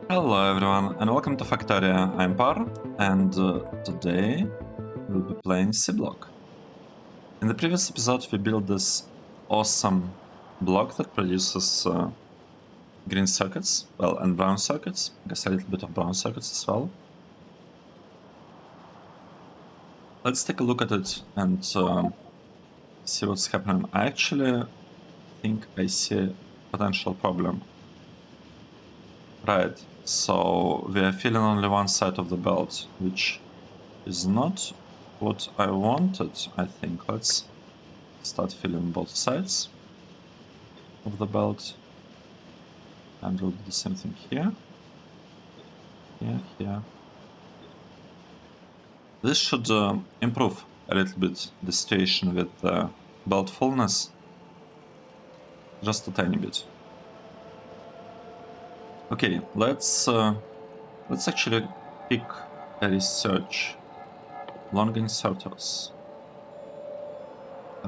Hello everyone and welcome to Factorio. I'm Par and today we'll be playing Seablock. In the previous episode we built this awesome block that produces green circuits, well, and brown circuits. I guess a little bit of brown circuits as well. Let's take a look at it and see what's happening. I actually think I see a potential problem. Right, so we are filling only one side of the belt, which is not what I wanted, I think. Let's start filling both sides of the belt. And we'll do the same thing here. Here. This should improve a little bit the situation with the belt fullness. Just a tiny bit. Okay, let's actually pick a research. Long inserters.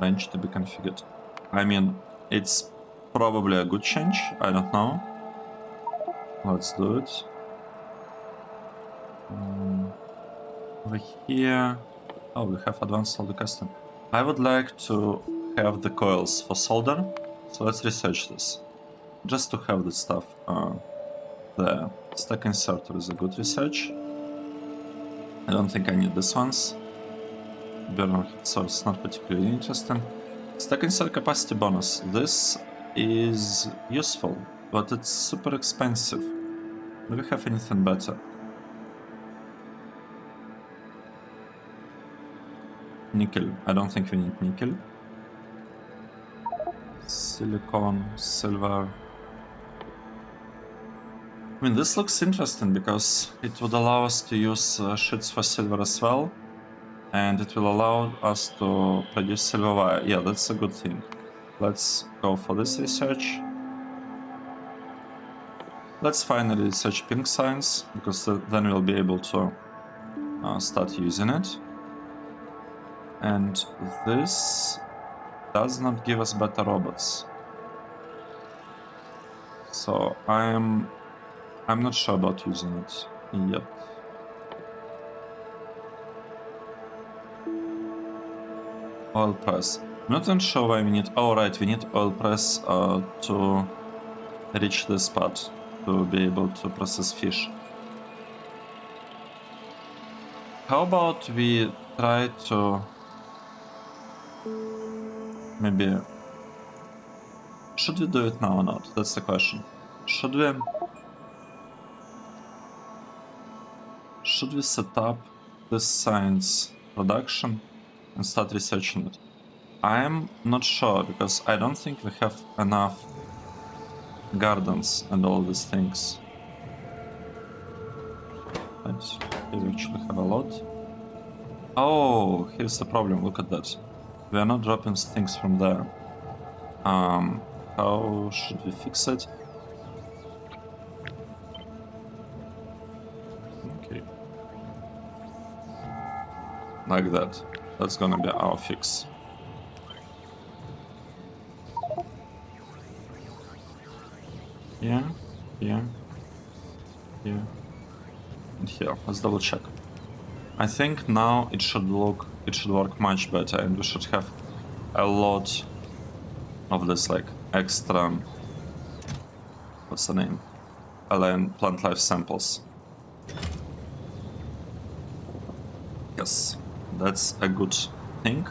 Range to be configured. I mean, it's probably a good change, I don't know. Let's do it. Over here... Oh, we have advanced solder custom. I would like to have the coils for solder, so let's research this. Just to have the stuff there. Stack inserter is a good research. I don't think I need this ones. Burner heat source, not particularly interesting. Stack insert capacity bonus. This is useful, but it's super expensive. Do we have anything better? Nickel. I don't think we need nickel. Silicon, silver. I mean, this looks interesting because it would allow us to use sheets for silver as well. And it will allow us to produce silver wire. Yeah, that's a good thing. Let's go for this research. Let's finally research pink science, because then we'll be able to start using it. And this does not give us better robots. So I'm not sure about using it yet. Oil press. I'm not even sure why we need... Oh right, we need oil press to reach this part, to be able to process fish. How about we try to... Maybe... Should we do it now or not? That's the question. Should we set up this science production and start researching it? I'm not sure, because I don't think we have enough gardens and all these things. Right, here we actually have a lot. Oh, here's the problem, look at that. We are not dropping things from there. How should we fix it? Okay. Like that. That's gonna be our fix. Here, and here. Let's double check. I think now it should work much better, and we should have a lot of this, like, extra, what's the name? Alien plant life samples. Yes, that's a good thing.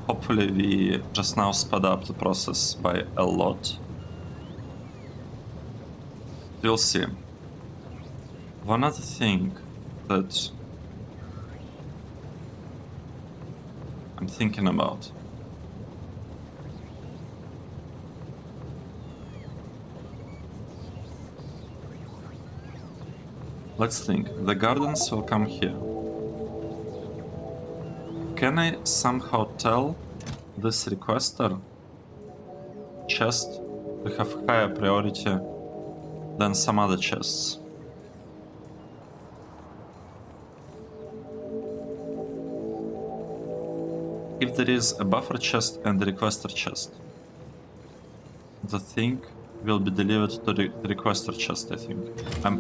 Hopefully we just now sped up the process by a lot. We'll see. One other thing that I'm thinking about. Let's think. The gardens will come here. Can I somehow tell this requester chest to have higher priority than some other chests? If there is a buffer chest and a requester chest, the thing will be delivered to the requester chest, I think.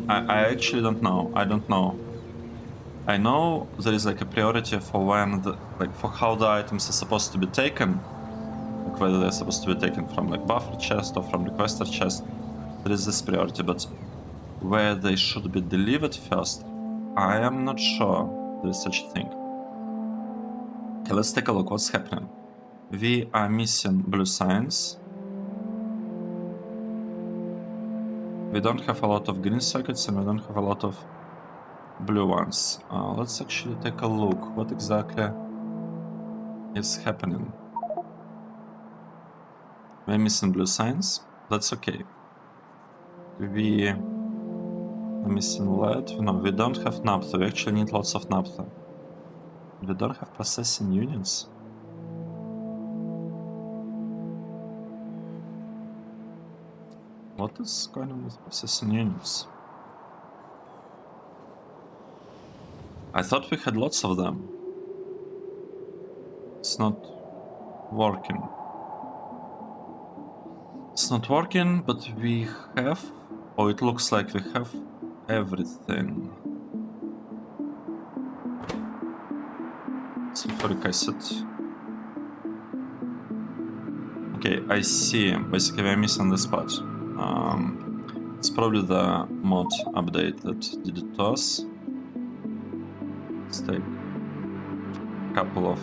I actually don't know. I don't know. I know there is like a priority for when the, like for how the items are supposed to be taken. Like whether they're supposed to be taken from like buffer chest or from requester chest. There is this priority, but where they should be delivered first, I am not sure there is such a thing. Okay, let's take a look what's happening. We are missing blue signs. We don't have a lot of green circuits and we don't have a lot of blue ones. Let's actually take a look what exactly is happening. We're missing blue signs. That's okay. We are missing lead. No, we don't have naphtha. We actually need lots of naphtha. We don't have processing units. What is going on with processing units? I thought we had lots of them. It's not working. It's not working, but we have... Oh, it looks like we have everything. Sulfuric acid. Okay, I see. Basically, we're missing this part. It's probably the mod update that did it to us. Let's take a couple of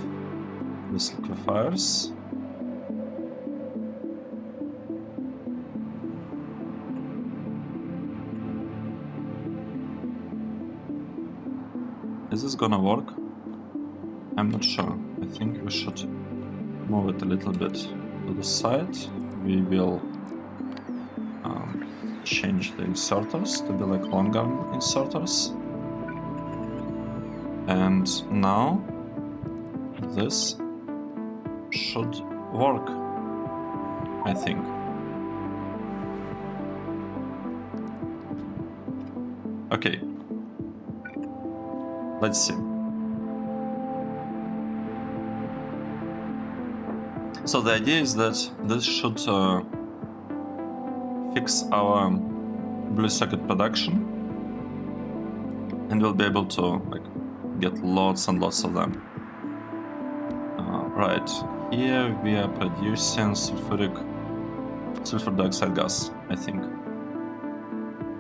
these liquefiers. Is this gonna work? I'm not sure. I think we should move it a little bit to the side. We will change the inserters to be like long arm inserters. And now this should work, I think. Okay. Let's see. So the idea is that this should fix our blue circuit production, and we'll be able to like get lots and lots of them. Right, here we are producing sulfur dioxide gas, I think.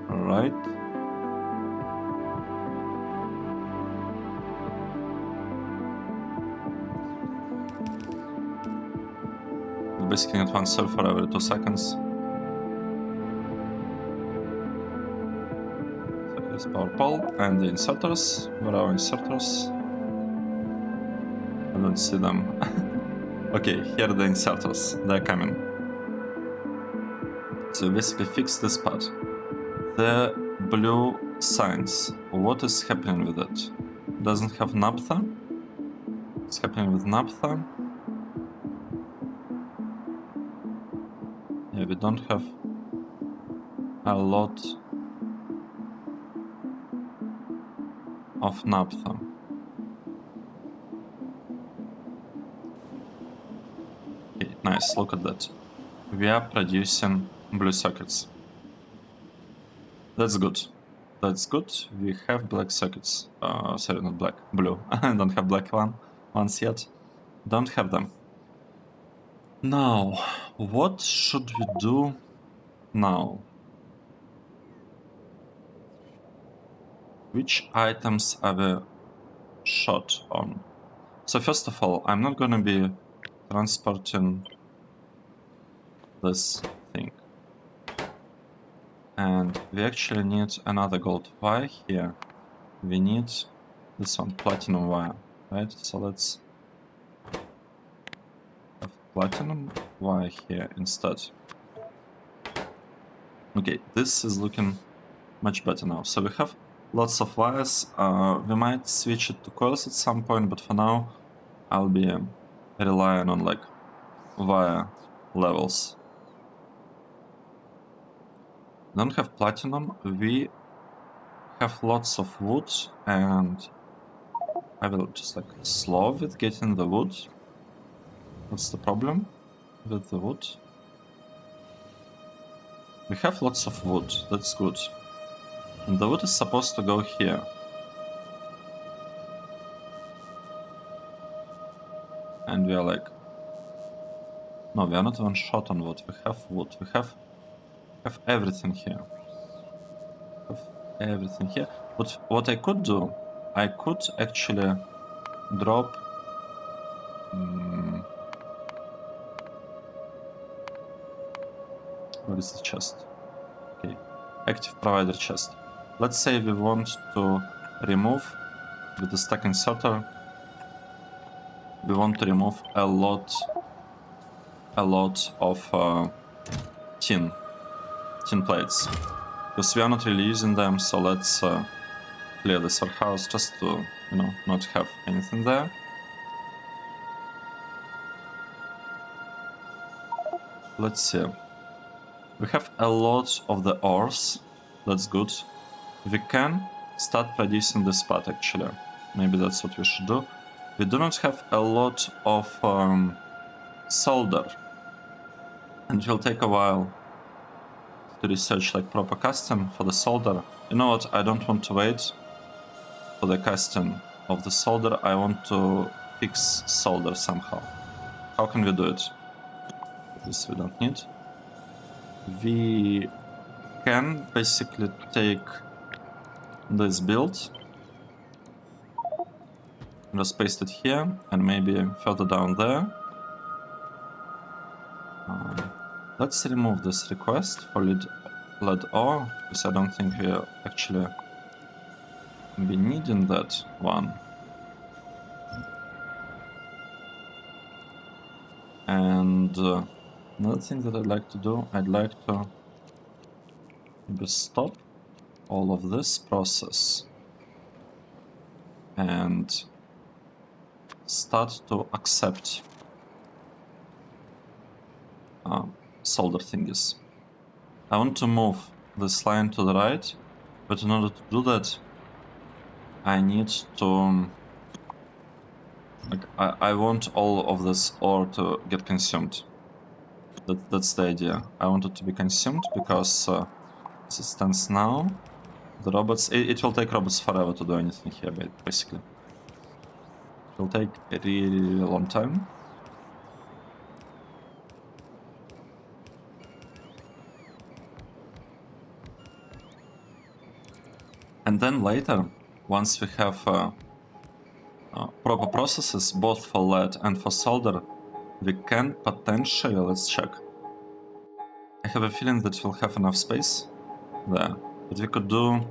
Right. We basically get one sulfur every 2 seconds. So here's power pole and the inserters. Where are our inserters? I don't see them. Okay, here are the inserters. They're coming. So basically fix this part. The blue signs. What is happening with it? Doesn't have naphtha. What's happening with naphtha? Yeah, we don't have a lot of naphtha. Okay, nice, look at that. We are producing blue circuits. That's good. That's good. We have black circuits. Sorry, not black, blue. I don't have black ones yet. Don't have them. Now, what should we do now? Which items are we short on? So first of all, I'm not gonna be transporting this thing. And we actually need another gold wire here. We need this one, platinum wire, right? So let's have platinum wire here instead. Okay, this is looking much better now. So we have lots of wires. We might switch it to coils at some point, but for now I'll be relying on like wire levels. Don't have platinum. We have lots of wood, and I will just like slow with getting the wood. What's the problem with the wood? We have lots of wood, that's good. And the wood is supposed to go here. And we are like... No, we are not even short on wood. We have wood. We have everything here. We have everything here. But what I could do, I could actually drop... Where is the chest? Okay, active provider chest. Let's say we want to remove, with the stack inserter, we want to remove a lot of tin plates, because we are not really using them. So let's clear this warehouse just to, you know, not have anything there. Let's see. We have a lot of the ores. That's good. We can start producing this part actually. Maybe that's what we should do. We do not have a lot of solder, and it will take a while to research like proper casting for the solder. You know what? I don't want to wait for the casting of the solder. I want to fix solder somehow. How can we do it? This we don't need. We can basically take this build and just paste it here, and maybe further down there. Let's remove this request for lead ore, because I don't think we are actually be needing that one. And another thing that I'd like to do, I'd like to maybe stop all of this process and start to accept solder thingies. I want to move this line to the right, but in order to do that, I need to... like, I want all of this ore to get consumed. That's the idea. I want it to be consumed because as it stands now, the robots... It will take robots forever to do anything here, basically. It will take a really long time. And then later, once we have proper processes, both for lead and for solder, we can potentially... let's check. I have a feeling that we'll have enough space there. But we could do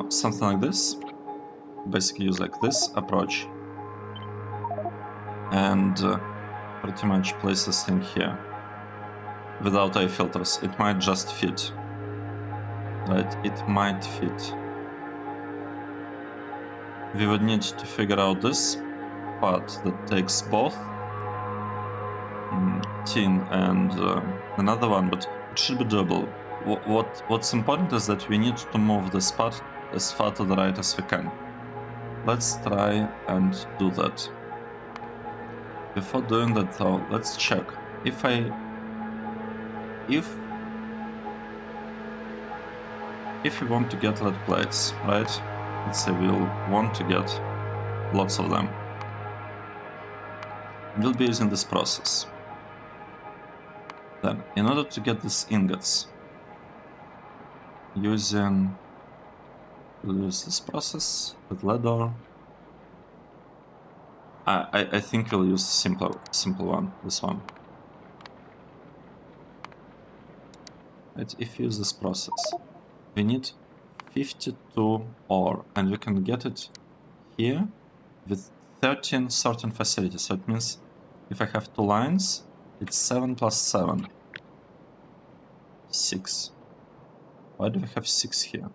something like this. Basically use like this approach. And pretty much place this thing here. Without air filters. It might just fit. Right, it might fit. We would need to figure out this part that takes both tin and another one, but it should be doable. What's important is that we need to move this part as far to the right as we can. Let's try and do that. Before doing that though, let's check. If we want to get lead plates, right? Let's say we'll want to get lots of them. We'll be using this process. Then, in order to get these ingots, we'll use this process with lead ore. I think we'll use the simple one, this one. Right, if you use this process, we need 52 ore, and we can get it here with 13 sorting facilities. So it means if I have 2 lines, it's 7 plus 7. 6. Why do we have 6 here?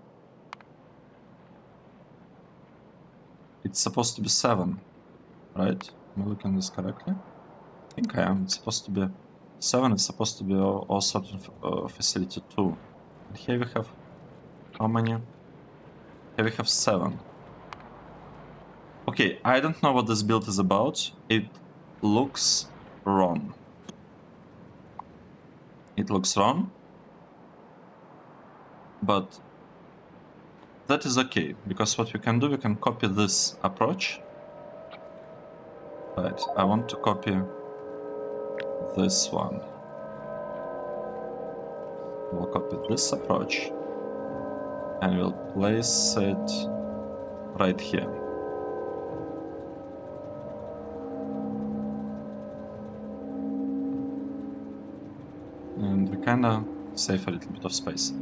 It's supposed to be 7, right? Am I looking at this correctly? I think I am. It's supposed to be 7. It's supposed to be all sorting facility 2. And here we have how many? Here we have 7. Okay, I don't know what this build is about. It looks wrong. It looks wrong. But that is okay, because what we can do, we can copy this approach. Right, I want to copy this one. We'll copy this approach and we'll place it right here. And we kinda save a little bit of space.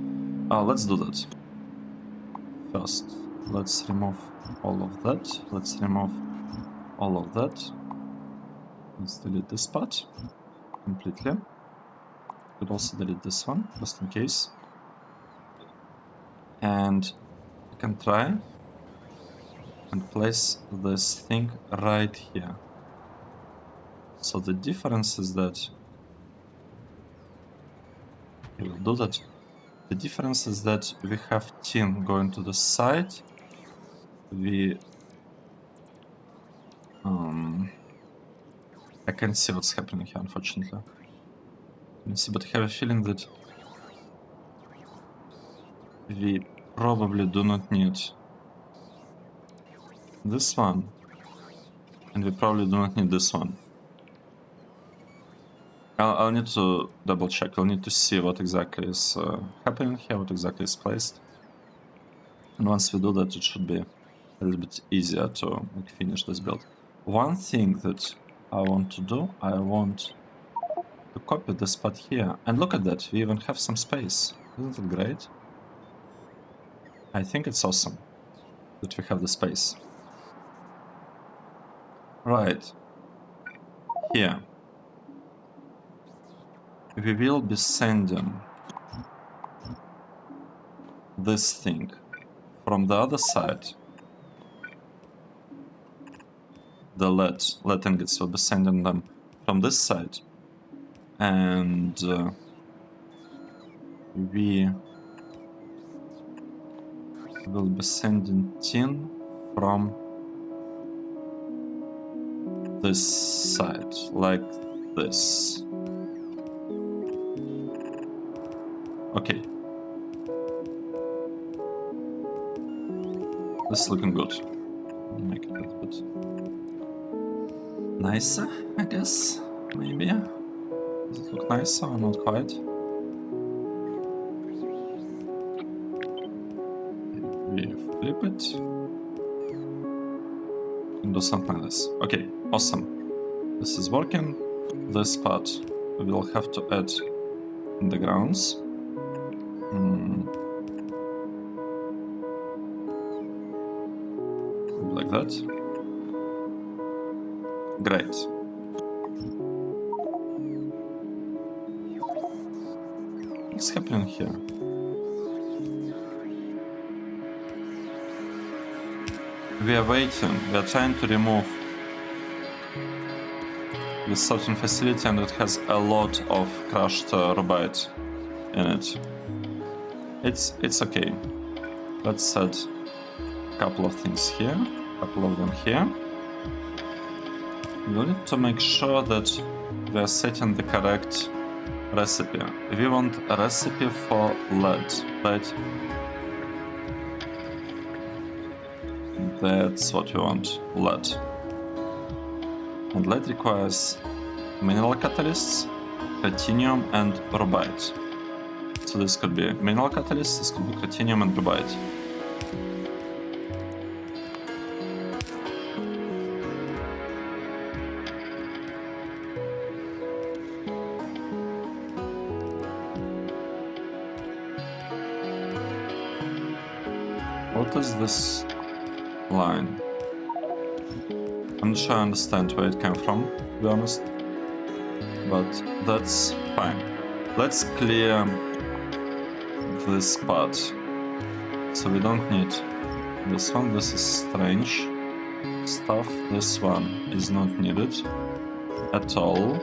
Let's do that. First, let's remove all of that. Let's remove all of that. Let's delete this part completely. Could also delete this one, just in case. And we can try and place this thing right here. So the difference is that we will do that. The difference is that we have tin going to the side. I can't see what's happening here, unfortunately. Let me see, but I have a feeling that we probably do not need this one, and we probably do not need this one. I'll need to double check. I'll need to see what exactly is happening here, what exactly is placed. And once we do that, it should be a little bit easier to finish this build. One thing that I want to do, I want to copy this spot here. And look at that, we even have some space. Isn't it great? I think it's awesome that we have the space. Right. Here. We will be sending this thing from the other side. The lead ingots will be sending them from this side. And we will be sending tin from this side, like this. Okay. This is looking good. Make it a little bit nicer, I guess. Maybe. Does it look nicer or not quite? We flip it. And do something like this. Okay, awesome. This is working. This part we will have to add in the grounds. Like that. Great. What's happening here? We are waiting. We are trying to remove this sorting facility, and it has a lot of crushed rubite in it. It's okay. Let's add a couple of things here, a couple of them here. We need to make sure that we are setting the correct recipe. We want a recipe for lead, right? That's what we want, lead. And lead requires mineral catalysts, platinum, and rubite. So this could be mineral catalyst, this could be platinum and rubite. What is this line? I'm not sure I understand where it came from, to be honest. But that's fine. Let's clear this part. So we don't need this one. This is strange stuff. This one is not needed at all.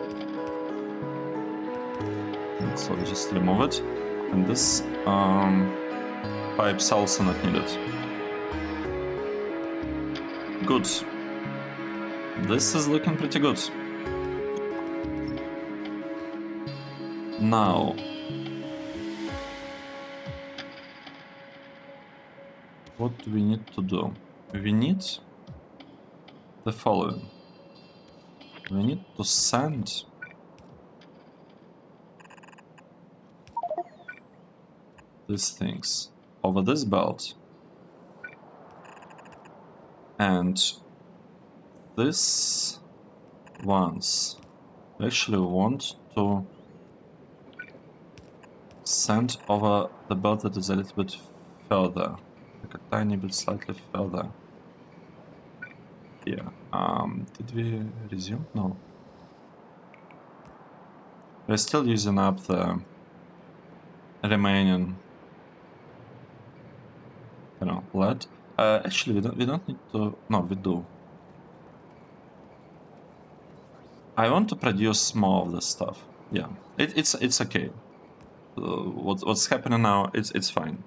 So just remove it. And this pipe's also not needed. Good. This is looking pretty good. Now, what do we need to do? We need the following. We need to send these things over this belt, and this ones we actually want to send over the belt that is a little bit further, like a tiny bit slightly further here. Did we resume? No. We're still using up the remaining, lead. Actually, we don't need to. No, we do. I want to produce more of this stuff. Yeah, it's okay. What's happening now? It's fine.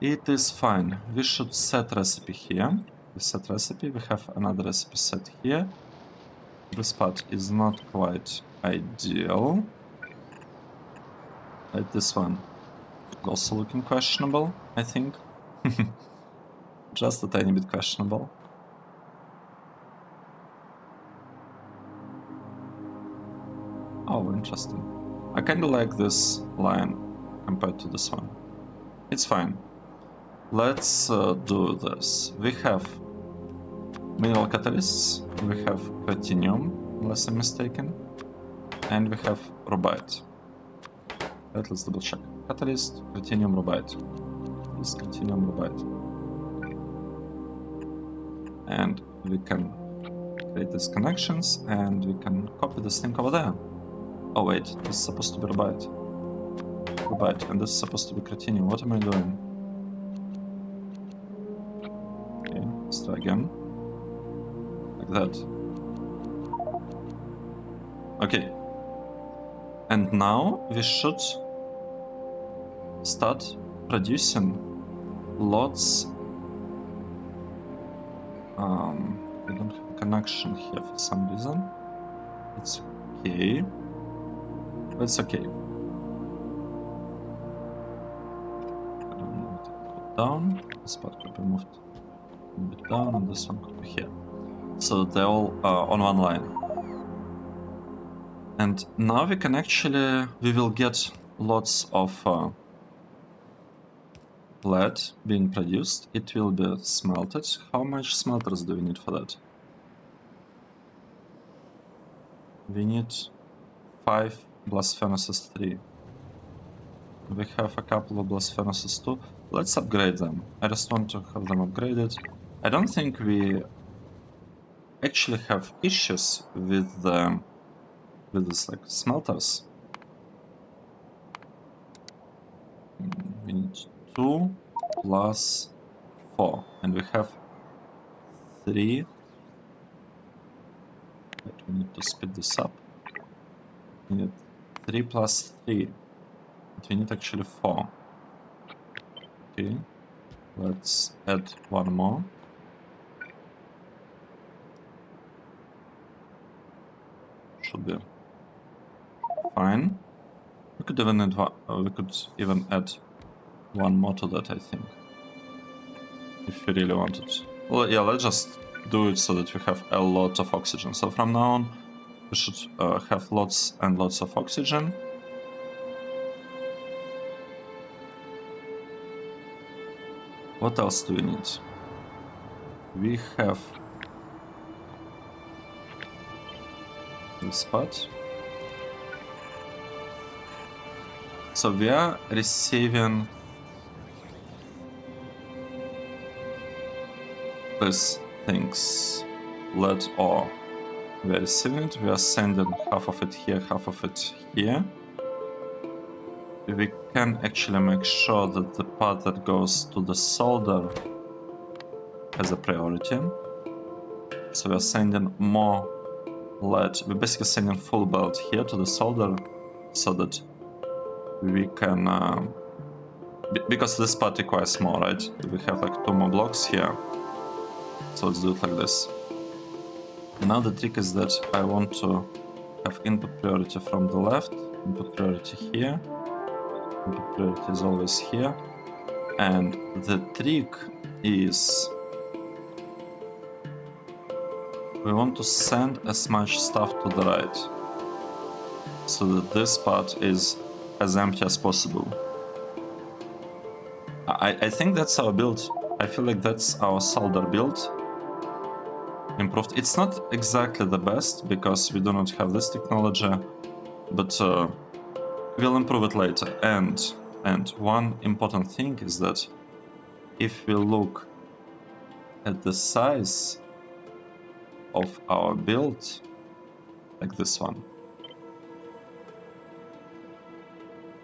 It is fine. We should set recipe here. We set recipe. We have another recipe set here. This part is not quite ideal. Like this one. Also looking questionable, I think. Just a tiny bit questionable. Oh, interesting. I kinda like this line compared to this one. It's fine. Let's do this. We have mineral catalysts, we have platinum, unless I'm mistaken, and we have rubite. Let's double check. Catalyst, platinum, rubite. This platinum, rubite. And we can create these connections, and we can copy this thing over there. Oh wait, this is supposed to be rubite. Rubite, and this is supposed to be platinum. What am I doing? Okay, let's try again. Like that. Okay. And now we should start producing lots. We don't have a connection here for some reason. It's okay. It's okay. I don't know what to put down. This part could be moved a bit down, and this one could be here. So they're all on one line. And now we can actually, we will get lots of lead being produced. It will be smelted. How much smelters do we need for that? We need 5 blast furnaces 3. We have a couple of blast furnaces too. Let's upgrade them. I just want to have them upgraded. I don't think we actually have issues with this like smelters. We need 2 plus 4, and we have 3. But we need to speed this up. We need 3 plus 3. But we need actually 4. Okay. Let's add 1 more. Should be fine. We could even add 1 more to that, I think. If we really wanted. Well, yeah, let's just do it so that we have a lot of oxygen. So from now on, we should have lots and lots of oxygen. What else do we need? We have this part. So we are receiving these things, lead ore. We are receiving it, we are sending half of it here, half of it here. We can actually make sure that the part that goes to the solder has a priority. So we are sending more lead. We're basically sending full belt here to the solder so that we can... because this part requires more, right? We have like 2 more blocks here. So let's do it like this. And now the trick is that I want to have input priority from the left, input priority here, input priority is always here, And the trick is we want to send as much stuff to the right so that this part is as empty as possible. I think that's our build. I feel like that's our solder build. Improved. It's not exactly the best because we do not have this technology, but we'll improve it later. And one important thing is that if we look at the size of our build, like this one,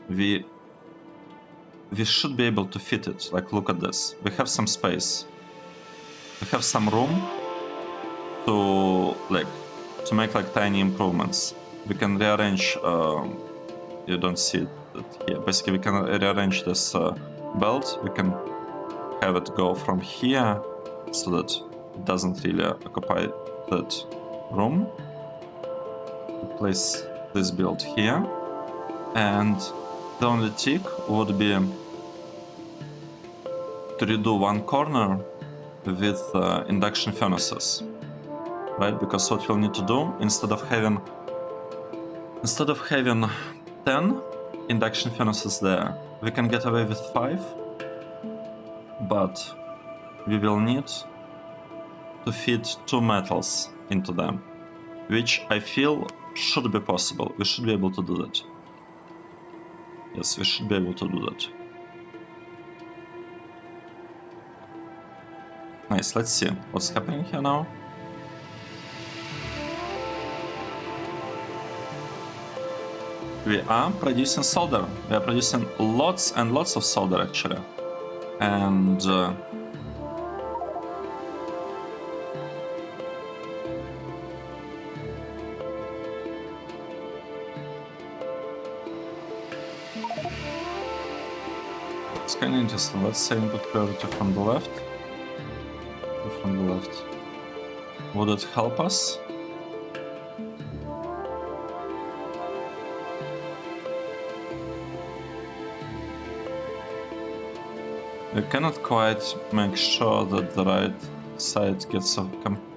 we should be able to fit it. Like, look at this. We have some space. We have some room to make like tiny improvements. We can rearrange. You don't see it here. Basically, we can rearrange this belt. We can have it go from here so that it doesn't really occupy that room. Place this build here, and the only tick would be to redo one corner with induction furnaces, right? Because what we'll need to do, instead of having 10 induction furnaces there, we can get away with 5, but we will need to fit 2 metals into them, which I feel should be possible. We should be able to do that. Yes, we should be able to do that. Nice, let's see what's happening here now. We are producing solder. We are producing lots and lots of solder actually. And it's kind of interesting. Let's say input priority from the left. Would it help us? We cannot quite make sure that the right side gets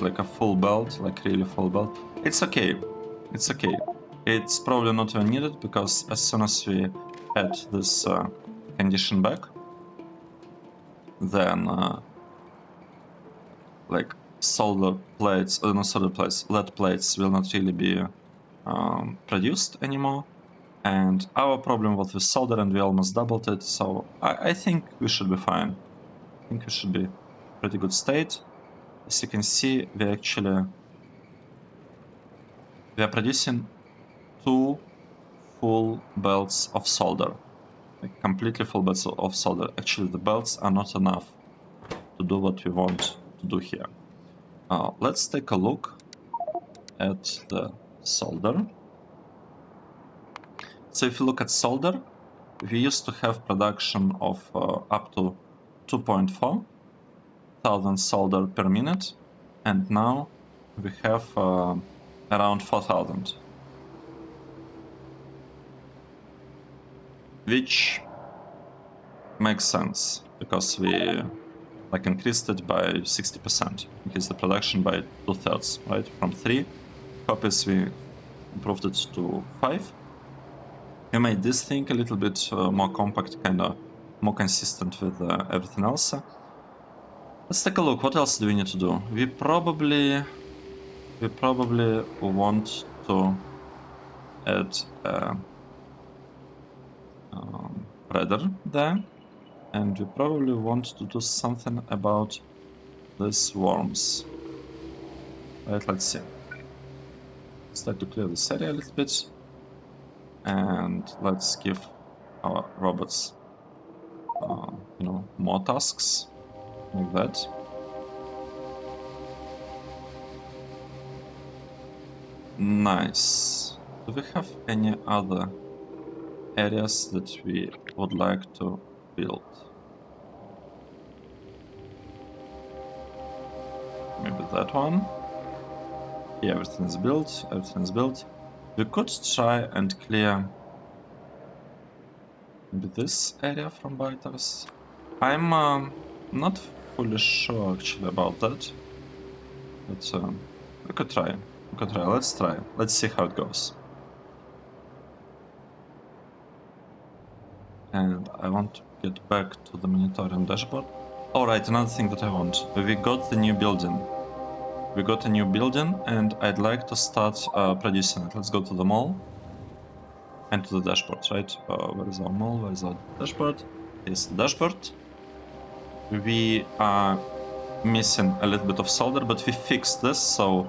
like a full belt, like really full belt. It's okay. It's okay. It's probably not even needed because as soon as we add this condition back, then like solder plates, not solder plates, lead plates will not really be produced anymore. And our problem was with solder, and we almost doubled it, so I think we should be fine. I think we should be pretty good state. As you can see, we are producing 2 full belts of solder, like completely full belts of solder. Actually, the belts are not enough to do what we want to do here. Let's take a look at the solder. So if you look at solder, we used to have production of up to 2.4 thousand solder per minute, and now we have around 4,000, which makes sense because we like increased it by 60%, increased the production by 2/3, right? From 3 copies we improved it to 5. We made this thing a little bit more compact, kind of more consistent with everything else. Let's take a look. What else do we need to do? We probably want to add a spreader there, and we probably want to do something about these worms. Right, let's see. Let's try to clear this area a little bit. And let's give our robots, more tasks, like that. Nice. Do we have any other areas that we would like to build? Maybe that one. Yeah, everything is built. Everything is built. We could try and clear maybe this area from biters. I'm not fully sure actually about that, but we could try. We could try. Let's try. Let's see how it goes. And I want to get back to the monitoring dashboard. Alright, another thing that I want. We got the new building. We got a new building and I'd like to start producing it. Let's go to the mall and to the dashboard, right? Where is our mall? Where is our dashboard? Here's the dashboard. We are missing a little bit of solder, but we fixed this, so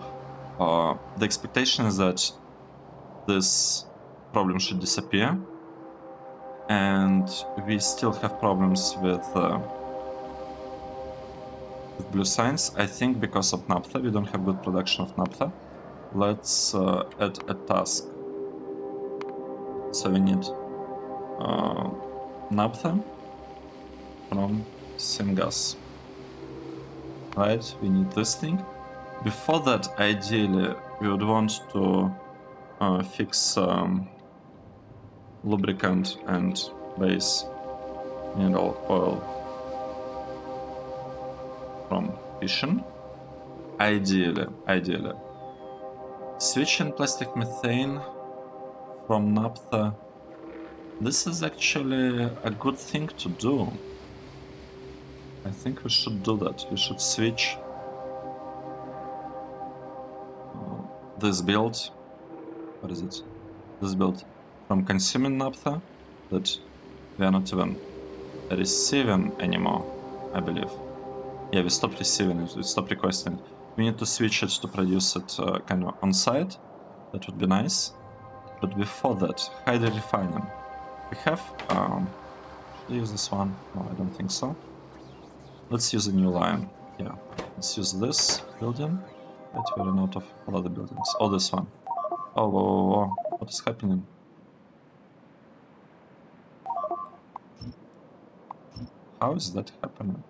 the expectation is that this problem should disappear. And we still have problems with blue signs. I think because of naphtha, we don't have good production of naphtha. Let's add a task. So we need naphtha from syngas. Right, we need this thing. Before that, ideally, we would want to fix lubricant and base mineral oil from fission. Ideally. Switching plastic methane from naphtha. This is actually a good thing to do. I think we should do that. We should switch this build. What is it? This build from consuming naphtha that we are not even receiving anymore, I believe. Yeah, we stopped receiving it, we stopped requesting it. We need to switch it to produce it kind of on site. That would be nice. But before that, hydro refining. We have. Should I use this one? No, I don't think so. Let's use a new line. Yeah, let's use this building. Right, we ran out of all other buildings. Oh, this one. Oh, whoa. What is happening? How is that happening?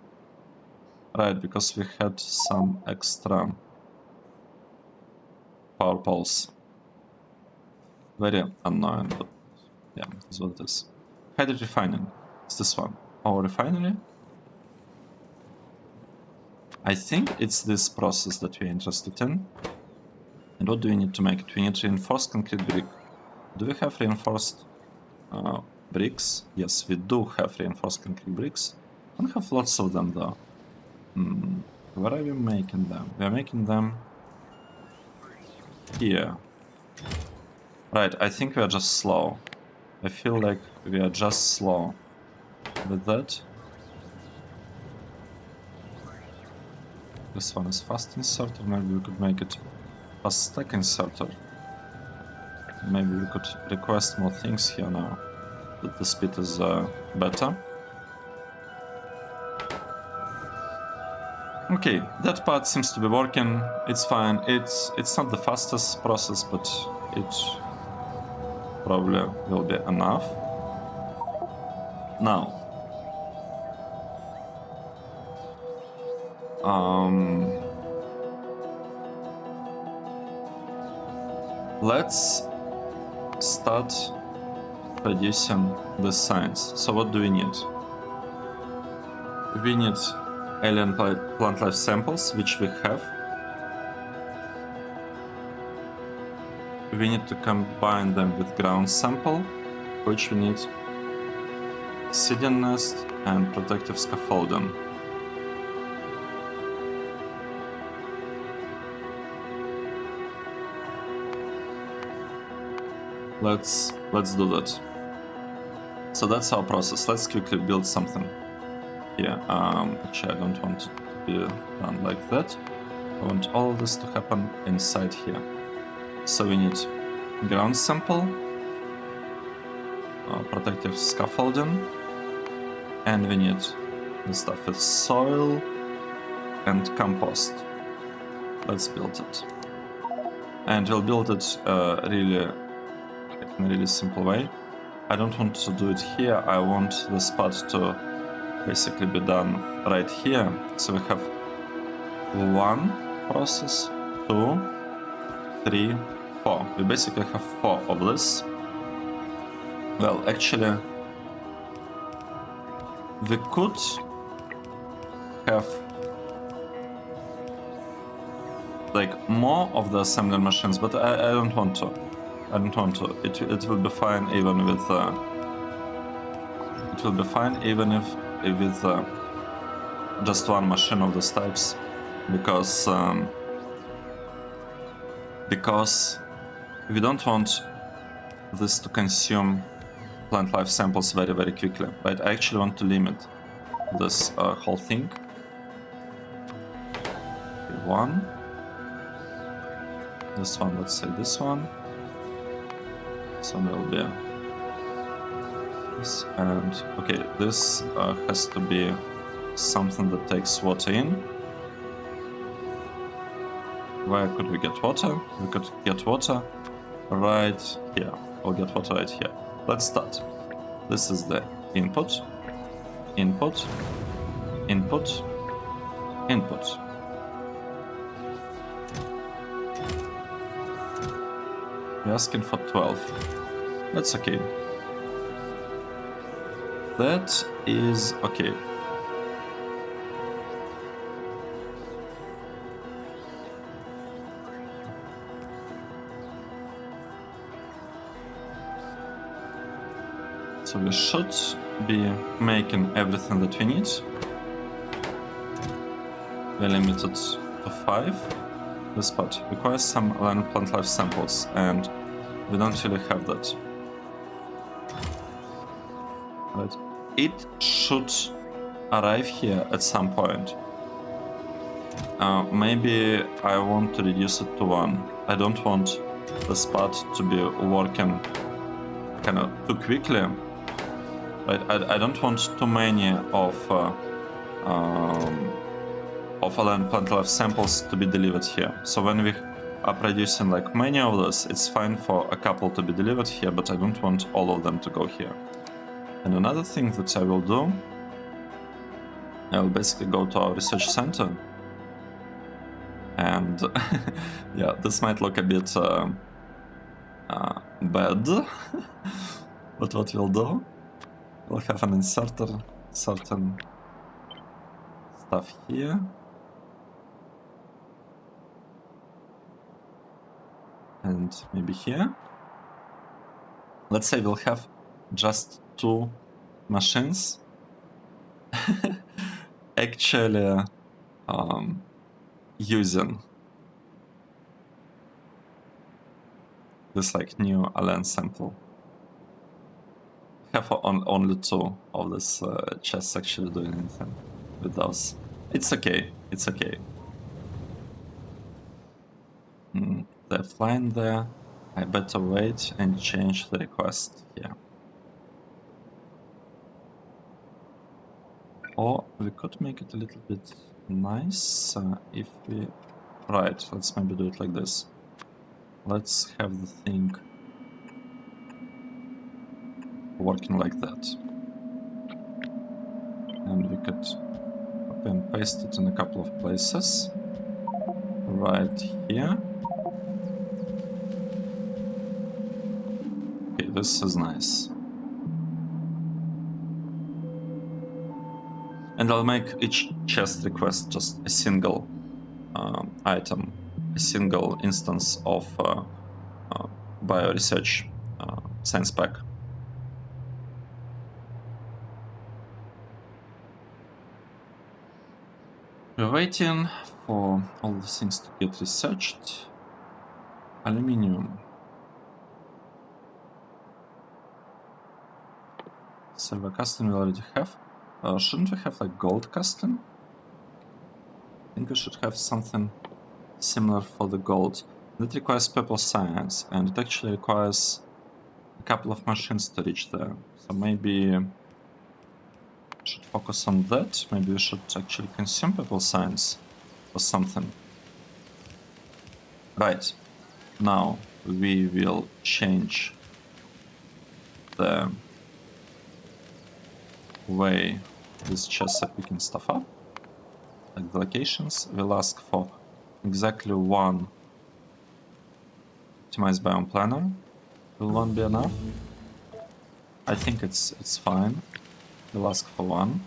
Right, because we had some extra power poles. Very annoying, but yeah, that's what it is. Hydro refining. It's this one. Our refinery. I think it's this process that we're interested in. And what do we need to make it? We need reinforced concrete brick. Do we have reinforced bricks? Yes, we do have reinforced concrete bricks. I don't have lots of them though. Where are we making them? We are making them here. Right, I think we are just slow. I feel like we are just slow with that. This one is fast inserter. Maybe we could make it fast stack inserter. Maybe we could request more things here now that the speed is better. Okay, that part seems to be working. It's fine. It's not the fastest process, but it probably will be enough. Now, let's start producing the signs. So what do we need? We need alien plant life samples, which we have. We need to combine them with ground sample, which we need seeding nest and protective scaffolding. Let's do that. So that's our process. Let's quickly build something here. Actually, I don't want it to be done like that. I want all of this to happen inside here. So we need ground sample, protective scaffolding, and we need the stuff with soil and compost. Let's build it. And we'll build it really in a really simple way. I don't want to do it here. I want the spot to basically be done right here. So we have 1 process, 2, 3, 4. We basically have 4 of this. Well, actually, we could have like more of the assembly machines, but I don't want to. I don't want to. It will be fine even with it will be fine even if with just one machine of those types, because we don't want this to consume plant life samples very quickly, right? I actually want to limit this whole thing. One. This one, let's say this one. So there'll be this, and okay, this has to be something that takes water in. Where could we get water? We could get water right here, or get water right here. Let's start. This is the input, input, input, input. We're asking for 12. That's okay. That is okay. So we should be making everything that we need. We're limited to 5. This part requires some plant life samples, and we don't really have that. Right. It should arrive here at some point. Maybe I want to reduce it to 1. I don't want this part to be working kind of too quickly. Right. I don't want too many of plant life samples to be delivered here. So when we are producing like many of those, it's fine for a couple to be delivered here, but I don't want all of them to go here. And another thing that I will do, I will basically go to our research center, and yeah, this might look a bit bad, but what we'll do, we'll have an inserter, certain stuff here. And maybe here. Let's say we'll have just 2 machines actually using this like new Alan sample. Have only 2 of this chests actually doing anything with those. It's okay. It's okay. They're flying there. I better wait and change the request here. Or we could make it a little bit nice if we... Right, let's maybe do it like this. Let's have the thing working like that. And we could copy and paste it in a couple of places. Right here. Okay, this is nice. And I'll make each chest request just a single item, a single instance of bioresearch science pack. We're waiting for all the things to get researched. Aluminium. Silver custom we already have. Shouldn't we have like gold custom? I think we should have something similar for the gold. That requires purple science, and it actually requires a couple of machines to reach there. So maybe we should focus on that. Maybe we should actually consume purple science or something. Right. Now we will change the way these chests are picking stuff up. Like the locations, we'll ask for exactly 1 optimized biome planner. Will 1 be enough? I think it's fine. We'll ask for 1.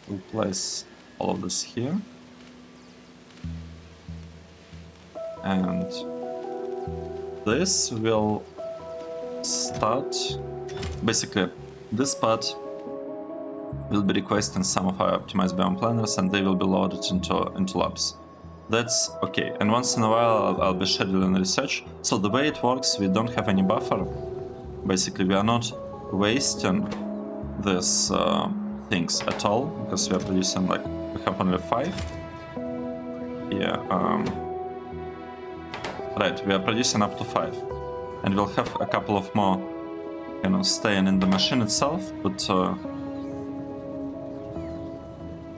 We'll place all of this here. And this will start, basically this part will be requesting some of our optimized biome planners and they will be loaded into labs. That's okay. And once in a while I'll be scheduling research. So the way it works, we don't have any buffer. Basically we are not wasting these things at all because we are producing, like, we have only 5. Yeah, right, we are producing up to 5. And we'll have a couple of more, you know, staying in the machine itself, but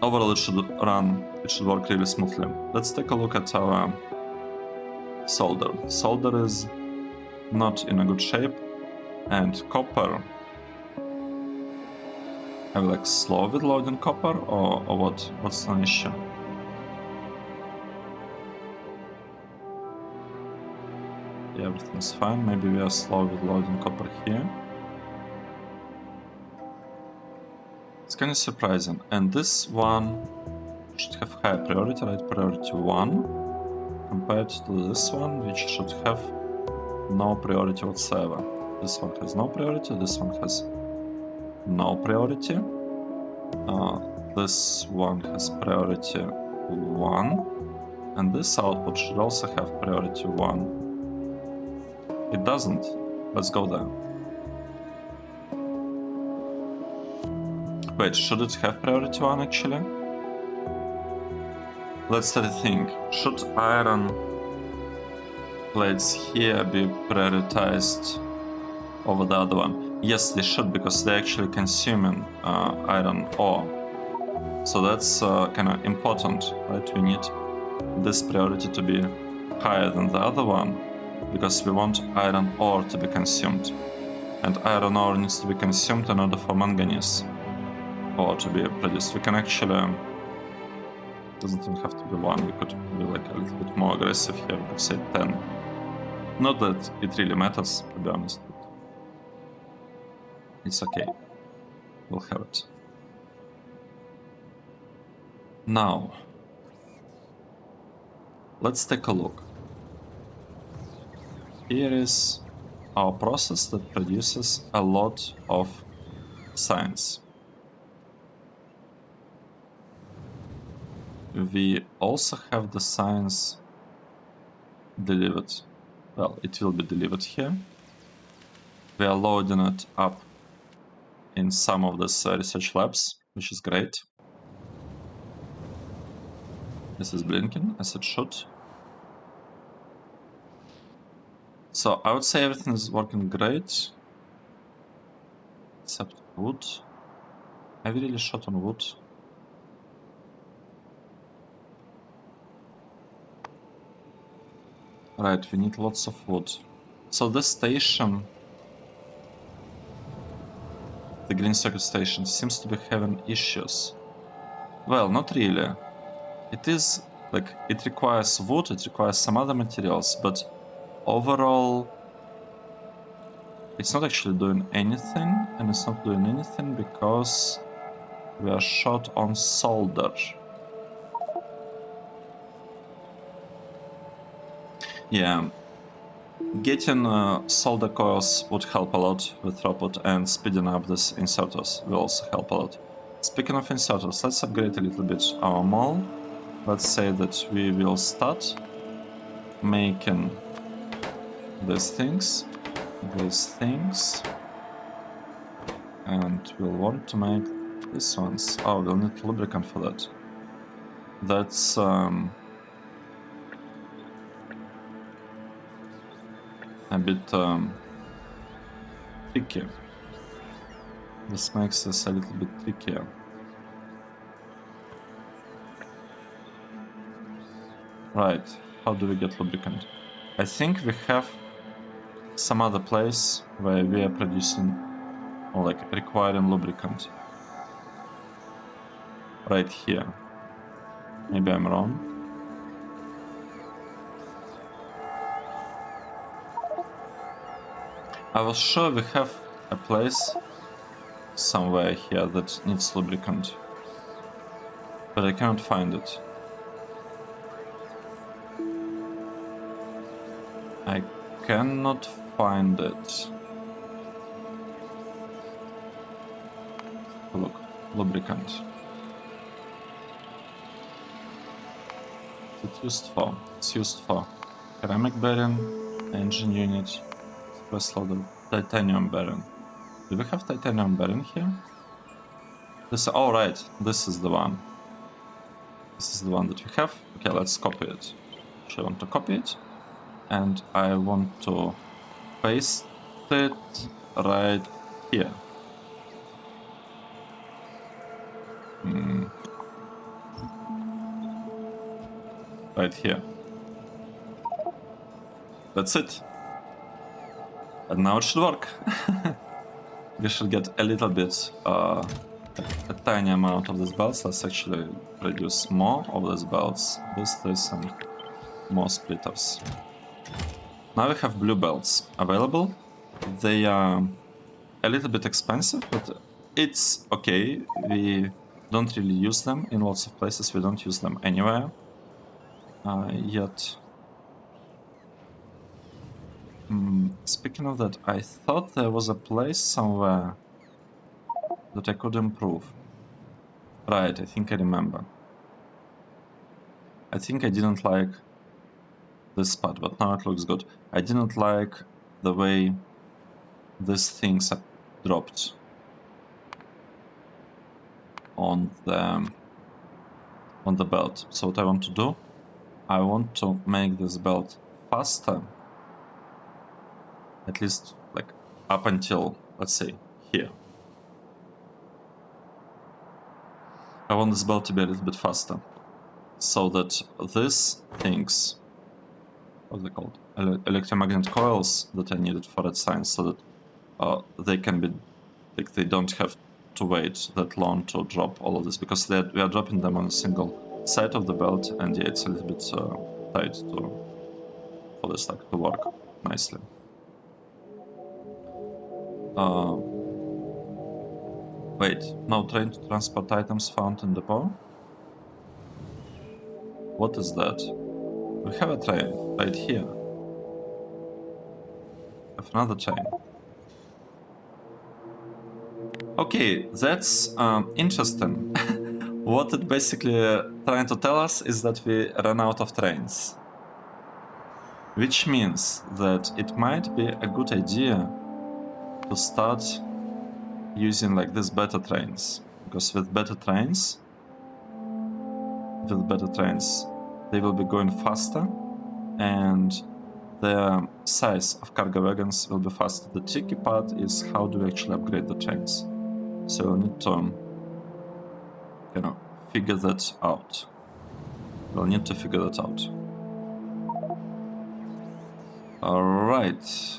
overall it should work really smoothly. Let's take a look at our solder. Solder is not in a good shape, and copper, I'm like slow with loading copper, or what? What's an issue? Yeah, everything's fine. Maybe we are slow with loading copper here. It's kind of surprising. And this one should have higher priority, right? Priority 1, compared to this one, which should have no priority whatsoever. This one has no priority, this one has no priority. This one has priority 1, and this output should also have priority 1. It doesn't. Let's go there. Wait, should it have priority 1 actually? Let's start to think. Should iron plates here be prioritized over the other one? Yes, they should, because they're actually consuming iron ore. So that's kind of important, right? We need this priority to be higher than the other one, because we want iron ore to be consumed. And iron ore needs to be consumed in order for manganese ore to be produced. We can actually, doesn't even have to be 1, we could be like a little bit more aggressive here, we could say 10. Not that it really matters, to be honest, but it's okay. We'll have it. Now, let's take a look. Here is our process that produces a lot of science. We also have the science delivered. Well, it will be delivered here. We are loading it up in some of these research labs, which is great. This is blinking as it should. So I would say everything is working great, except wood. Have you really shot on wood? Right, we need lots of wood. So this station, the green circuit station, seems to be having issues. Well, not really. It is, like, it requires wood, it requires some other materials, but overall it's not actually doing anything, and it's not doing anything because we are short on solder. Yeah, getting solder coils would help a lot with throughput, and speeding up this inserters will also help a lot. Speaking of inserters, let's upgrade a little bit our mall. Let's say that we will start making these things, and we'll want to make these ones. Oh, we'll need lubricant for that. That's a bit tricky. This makes this a little bit trickier. Right, how do we get lubricant? I think we have some other place where we are producing, or like requiring lubricant. Right here. Maybe I'm wrong. I was sure we have a place somewhere here that needs lubricant. but I cannot find it. I cannot find it. Oh, look, lubricant. What's it used for? It's used for ceramic bearing, engine unit, express loader, titanium bearing. Do we have titanium bearing here? This, oh right, this is the one. This is the one that we have. Okay, let's copy it. So I want to copy it, and I want to paste it right here. Right here. That's it. And now it should work. We should get a little bit, a tiny amount of these belts. Let's actually produce more of these belts. This, and more splitters. Now we have blue belts available. They are a little bit expensive, but it's okay. We don't really use them in lots of places. We don't use them anywhere yet. Speaking of that, I thought there was a place somewhere that I could improve. Right, I think I remember. I think I didn't like this part, but now it looks good. I didn't like the way these things are dropped on the belt. So what I want to do, I want to make this belt faster, at least like up until, let's say, here. I want this belt to be a little bit faster, so that these things, what's it called, electromagnetic coils that are needed for red science, so that they can be, like, they don't have to wait that long to drop all of this, because we are dropping them on a single side of the belt, and yeah, it's a little bit tight for this like to work nicely. Wait, no train to transport items found in depot? What is that? We have a train right here. We have another train. Okay, that's interesting. What it basically trying to tell us is that we ran out of trains. Which means that it might be a good idea to start using like these beta trains, because with beta trains they will be going faster, and the size of cargo wagons will be faster. The tricky part is how do we actually upgrade the trains, so we'll need to figure that out. All right.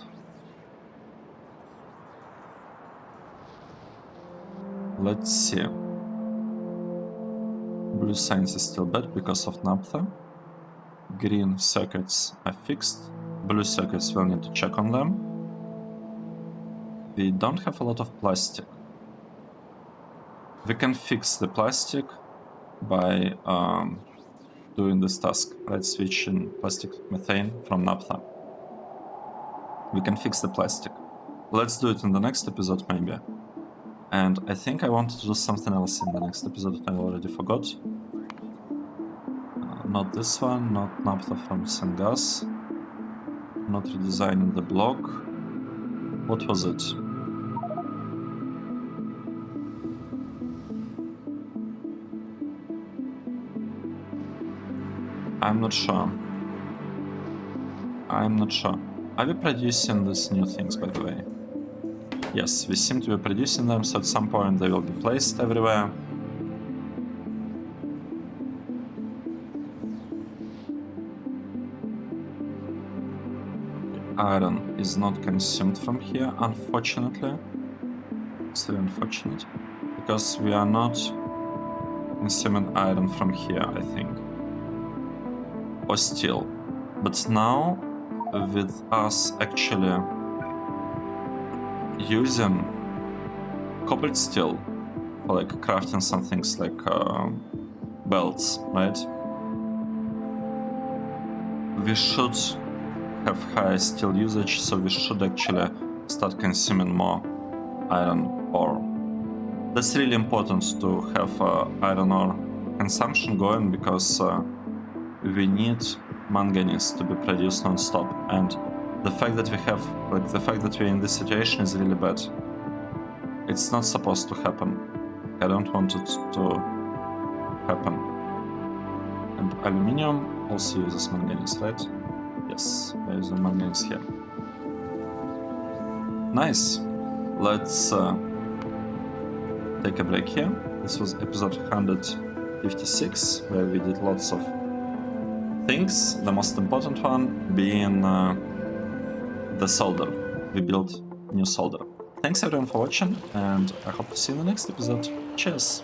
Let's see. Blue science is still bad because of naphtha. Green circuits are fixed. Blue circuits, we'll need to check on them. We don't have a lot of plastic. We can fix the plastic by doing this task, right? Switching plastic methane from naphtha. We can fix the plastic. Let's do it in the next episode, maybe. And I think I wanted to do something else in the next episode that I already forgot. Not this one, not naphtha from Sengas. Not redesigning the block. What was it? I'm not sure. Are we producing these new things, by the way? Yes, we seem to be producing them, so at some point they will be placed everywhere. Iron is not consumed from here, unfortunately. It's very unfortunate, because we are not consuming iron from here, I think. Or steel. But now, with us actually using cobalt steel for like crafting some things like belts, right? We should have high steel usage, so we should actually start consuming more iron ore. That's really important to have iron ore consumption going, because we need manganese to be produced non-stop, and the fact that we're in this situation is really bad. It's not supposed to happen. I don't want it to happen. And aluminium also uses manganese, right? Yes, I use the manganese here. Nice. Let's take a break here. This was episode 156, where we did lots of things. The most important one being the solder. We built new solder. Thanks everyone for watching, and I hope to see you in the next episode. Cheers!